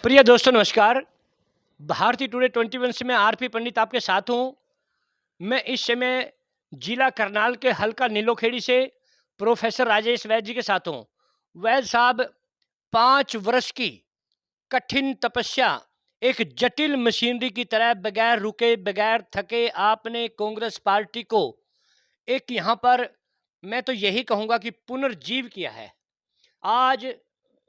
प्रिय दोस्तों नमस्कार। भारतीय टुडे 21 से मैं आरपी पंडित आपके साथ हूँ। मैं इस समय जिला करनाल के हल्का नीलोखेड़ी से प्रोफेसर राजेश वैद्य जी के साथ हूँ। वैद्य साहब 5 वर्ष की कठिन तपस्या एक जटिल मशीनरी की तरह बगैर रुके, बगैर थके आपने कांग्रेस पार्टी को एक यहाँ पर मैं तो यही कहूँगा कि पुनर्जीव किया है। आज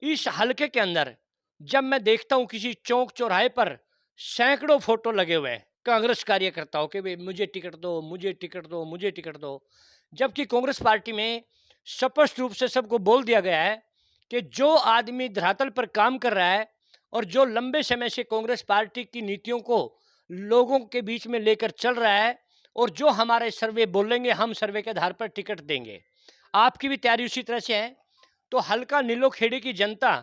इस हलके के अंदर जब मैं देखता हूं किसी चौक चौराहे पर सैकड़ों फोटो लगे हुए हैं कांग्रेस कार्यकर्ताओं के, भी मुझे टिकट दो, मुझे टिकट दो, मुझे टिकट दो। जबकि कांग्रेस पार्टी में स्पष्ट रूप से सबको बोल दिया गया है कि जो आदमी धरातल पर काम कर रहा है और जो लंबे समय से कांग्रेस पार्टी की नीतियों को लोगों के बीच में लेकर चल रहा है और जो हमारे सर्वे बोलेंगे हम सर्वे के आधार पर टिकट देंगे। आपकी भी तैयारी उसी तरह से है। तो हल्का नीलोखेड़ी की जनता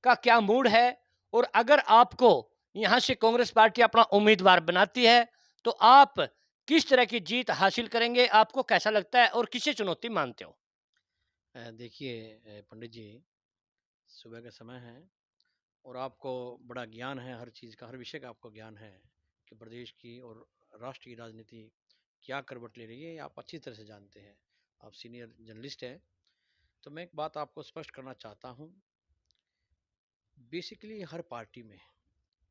का क्या मूड है, और अगर आपको यहां से कांग्रेस पार्टी अपना उम्मीदवार बनाती है तो आप किस तरह की जीत हासिल करेंगे? आपको कैसा लगता है और किसे चुनौती मानते हो? देखिए पंडित जी, सुबह का समय है और आपको बड़ा ज्ञान है हर चीज़ का, हर विषय का आपको ज्ञान है कि प्रदेश की और राष्ट्र की राजनीति क्या करवट ले रही है, ये आप अच्छी तरह से जानते हैं। आप सीनियर जर्नलिस्ट हैं, तो मैं एक बात आपको स्पष्ट करना चाहता हूँ। बेसिकली हर पार्टी में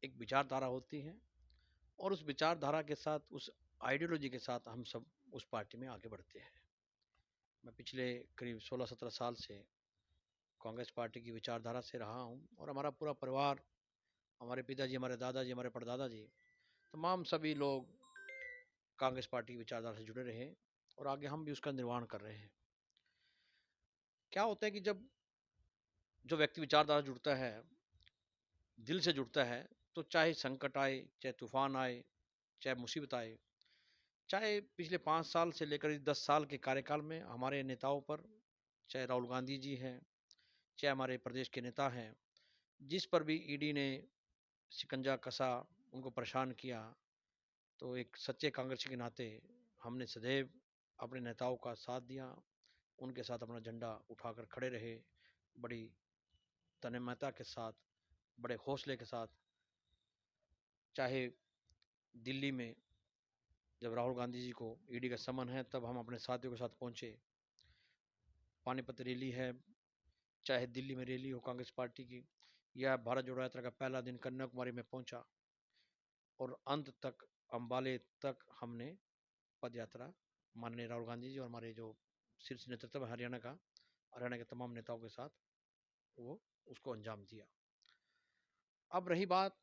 एक विचारधारा होती है और उस विचारधारा के साथ, उस आइडियोलॉजी के साथ हम सब उस पार्टी में आगे बढ़ते हैं। मैं पिछले करीब 16-17 साल से कांग्रेस पार्टी की विचारधारा से रहा हूँ और हमारा पूरा परिवार, हमारे पिताजी, हमारे दादाजी, हमारे परदादा जी, तमाम सभी लोग कांग्रेस पार्टी की विचारधारा से जुड़े रहे और आगे हम भी उसका निर्वहन कर रहे हैं। क्या होता है कि जब जो व्यक्ति विचारधारा जुड़ता है, दिल से जुड़ता है, तो चाहे संकट आए, चाहे तूफान आए, चाहे मुसीबत आए, चाहे पिछले 5 साल से लेकर इस 10 साल के कार्यकाल में हमारे नेताओं पर, चाहे राहुल गांधी जी हैं, चाहे हमारे प्रदेश के नेता हैं, जिस पर भी ईडी ने शिकंजा कसा, उनको परेशान किया, तो एक सच्चे कांग्रेसी के नाते हमने सदैव अपने नेताओं का साथ दिया, उनके साथ अपना झंडा उठाकर खड़े रहे, बड़ी तन्मयता के साथ, बड़े हौसले के साथ। चाहे दिल्ली में जब राहुल गांधी जी को ईडी का समन है, तब हम अपने साथियों के साथ पहुंचे। पानीपत रैली है, चाहे दिल्ली में रैली हो कांग्रेस पार्टी की, या भारत जोड़ो यात्रा का पहला दिन कन्याकुमारी में पहुंचा और अंत तक अम्बाले तक हमने पद यात्रा माननीय राहुल गांधी जी और हमारे जो शीर्ष नेतृत्व है हरियाणा के तमाम नेताओं के साथ वो उसको अंजाम दिया। अब रही बात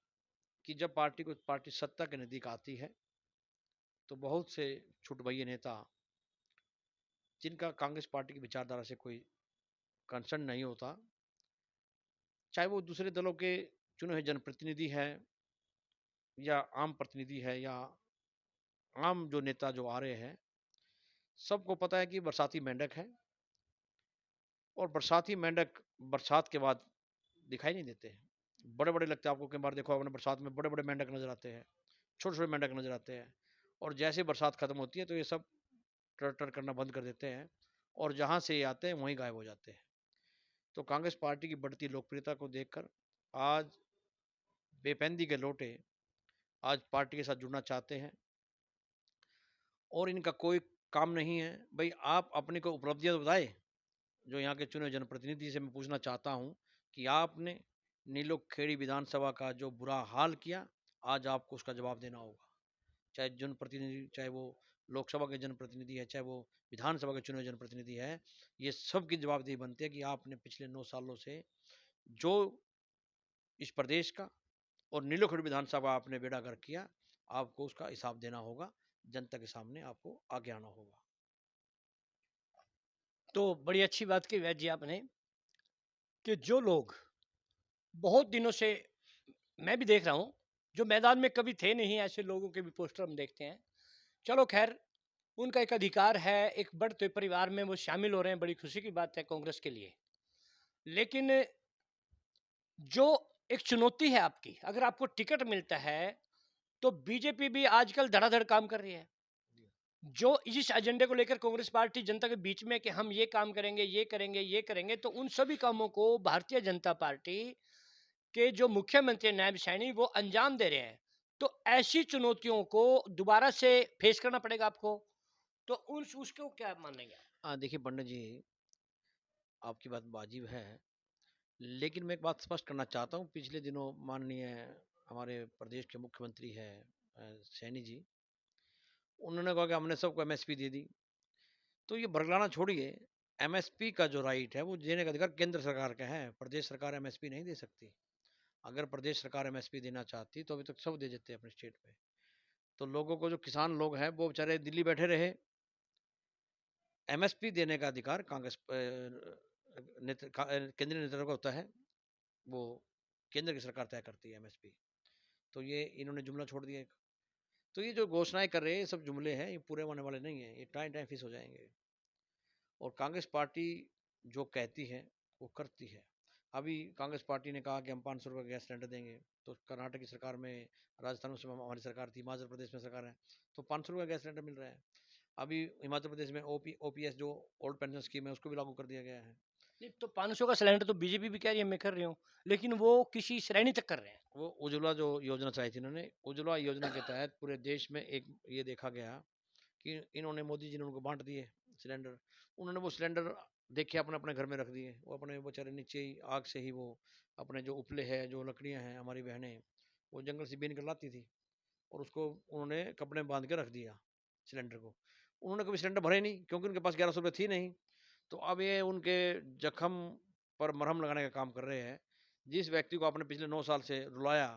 कि जब पार्टी सत्ता के नज़दीक आती है, तो बहुत से छुटभइये नेता, जिनका कांग्रेस पार्टी की विचारधारा से कोई कंसर्न नहीं होता, चाहे वो दूसरे दलों के चुने हुए जनप्रतिनिधि है या आम प्रतिनिधि है या आम जो नेता जो आ रहे हैं, सबको पता है कि बरसाती मेंढक है और बरसाती मेंढक बरसात के बाद दिखाई नहीं देते हैं। बड़े बड़े लगते हैं आपको, कई बार देखो आपने बरसात में बड़े बड़े मेंढक नजर आते हैं, छोटे छोटे मेंढक नजर आते हैं, और जैसे बरसात खत्म होती है तो ये सब टर टर करना बंद कर देते हैं और जहां से ये आते हैं वहीं गायब हो जाते हैं। तो कांग्रेस पार्टी की बढ़ती लोकप्रियता को देखकर आज बेपैंदी के लोटे आज पार्टी के साथ जुड़ना चाहते हैं और इनका कोई काम नहीं है। भाई आप अपनी को उपलब्धियां तो बताए, जो यहाँ के चुने जनप्रतिनिधि से मैं पूछना चाहता हूँ कि आपने नीलोखेड़ी विधानसभा का जो बुरा हाल किया, आज आपको उसका जवाब देना होगा। चाहे जनप्रतिनिधि, चाहे वो लोकसभा के जनप्रतिनिधि है, चाहे वो विधानसभा के चुने हुए जनप्रतिनिधि है, ये सब की जवाबदेही बनती है कि आपने पिछले 9 सालों से जो इस प्रदेश का और नीलोखेड़ी विधानसभा आपने बेड़ागर किया, आपको उसका हिसाब देना होगा। जनता के सामने आपको आगे आना होगा। तो बड़ी अच्छी बात की वैद्य जी आपने कि जो लोग बहुत दिनों से, मैं भी देख रहा हूं, जो मैदान में कभी थे नहीं, ऐसे लोगों के भी पोस्टर हम देखते हैं। चलो खैर, उनका एक अधिकार है, एक बढ़ते परिवार में वो शामिल हो रहे हैं, बड़ी खुशी की बात है कांग्रेस के लिए। लेकिन जो एक चुनौती है आपकी, अगर आपको टिकट मिलता है तो बीजेपी भी आजकल धड़ाधड़ काम कर रही है। जो इस एजेंडे को लेकर कांग्रेस पार्टी जनता के बीच में कि हम ये काम करेंगे, ये करेंगे, ये करेंगे, तो उन सभी कामों को भारतीय जनता पार्टी के जो मुख्यमंत्री नायब सैनी वो अंजाम दे रहे हैं, तो ऐसी चुनौतियों को दोबारा से फेस करना पड़ेगा आपको। तो उस उसको क्या मानेंगे आप? देखिए पंडित जी, आपकी बात वाजिब है, लेकिन मैं एक बात स्पष्ट करना चाहता हूँ। पिछले दिनों माननीय हमारे प्रदेश के मुख्यमंत्री हैं सैनी जी, उन्होंने कहा कि हमने सबको एमएसपी दे दी। तो ये बरगलाना छोड़िए, एमएसपी का जो राइट है वो देने का अधिकार केंद्र सरकार का है, प्रदेश सरकार एमएसपी नहीं दे सकती। अगर प्रदेश सरकार एमएसपी देना चाहती तो अभी तक सब दे देते अपने स्टेट में। तो लोगों को, जो किसान लोग हैं वो बेचारे दिल्ली बैठे रहे। एमएसपी देने का अधिकार कांग्रेस केंद्रीय नेतृत्व का होता है, वो केंद्र की सरकार तय करती है एमएसपी। तो ये इन्होंने जुमला छोड़ दिया एक। तो ये जो घोषणाएं कर रहे हैं, ये सब जुमले हैं, ये पूरे होने वाले नहीं है, ये टाइम टाइम फिस हो जाएंगे। और कांग्रेस पार्टी जो कहती है वो करती है। अभी कांग्रेस पार्टी ने कहा कि हम 500 रुपये गैस सिलेंडर देंगे, तो कर्नाटक की सरकार में, राजस्थान में हमारी सरकार थी, हिमाचल प्रदेश में सरकार है, तो 500 रुपये गैस सिलेंडर मिल रहा है। अभी हिमाचल प्रदेश में ओपीएस जो ओल्ड पेंशन स्कीम है उसको भी लागू कर दिया गया है। नहीं, तो 500 का सिलेंडर तो बीजेपी भी कह रही है, मैं कर रही हूँ, लेकिन वो किसी श्रेणी तक कर रहे हैं। वो उज्ज्वला जो योजना चलाई थी इन्होंने, उज्ज्वला योजना के तहत पूरे देश में एक ये देखा गया कि इन्होंने, मोदी जी ने उनको बांट दिए सिलेंडर। उन्होंने वो सिलेंडर देखे अपने अपने घर में रख दिए, वो अपने बेचारे नीचे ही आग से ही वो अपने जो उपले है, जो लकड़ियाँ हैं, हमारी बहनें वो जंगल से बीन कर लाती थी, और उसको उन्होंने कपड़े में बांध के रख दिया सिलेंडर को। उन्होंने कभी सिलेंडर भरे नहीं, क्योंकि उनके पास 1100 रुपये थी नहीं। तो अब ये उनके जख्म पर मरहम लगाने का काम कर रहे हैं। जिस व्यक्ति को आपने पिछले 9 साल से रुलाया,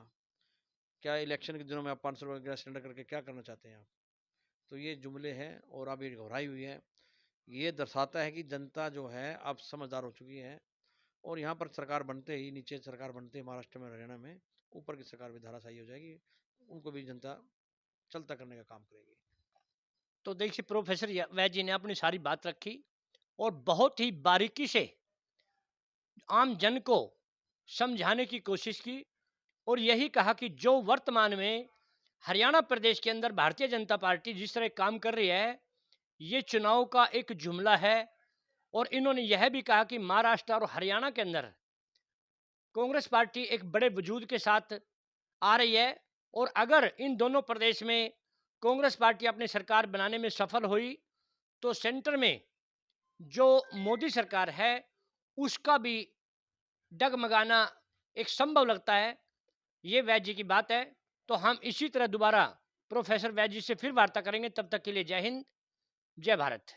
क्या इलेक्शन के दिनों में आप 500 रुपये गैस सिलेंडर करके क्या करना चाहते हैं आप? तो ये जुमले हैं और अब ये घबराई हुई है। ये दर्शाता है कि जनता जो है अब समझदार हो चुकी है, और यहाँ पर सरकार बनते ही, नीचे सरकार बनते ही महाराष्ट्र में, हरियाणा में, ऊपर की सरकार भी धाराशायी हो जाएगी। उनको भी जनता चलता करने का काम करेगी। तो देखिए, प्रोफेसर वैद जी ने अपनी सारी बात रखी और बहुत ही बारीकी से आम जन को समझाने की कोशिश की, और यही कहा कि जो वर्तमान में हरियाणा प्रदेश के अंदर भारतीय जनता पार्टी जिस तरह काम कर रही है, ये चुनाव का एक जुमला है। और इन्होंने यह भी कहा कि महाराष्ट्र और हरियाणा के अंदर कांग्रेस पार्टी एक बड़े वजूद के साथ आ रही है, और अगर इन दोनों प्रदेश में कांग्रेस पार्टी अपनी सरकार बनाने में सफल हुई, तो सेंटर में जो मोदी सरकार है उसका भी डगमगाना एक संभव लगता है। ये वैद्य जी की बात है। तो हम इसी तरह दोबारा प्रोफेसर वैद्य जी से फिर वार्ता करेंगे। तब तक के लिए जय हिंद, जय भारत।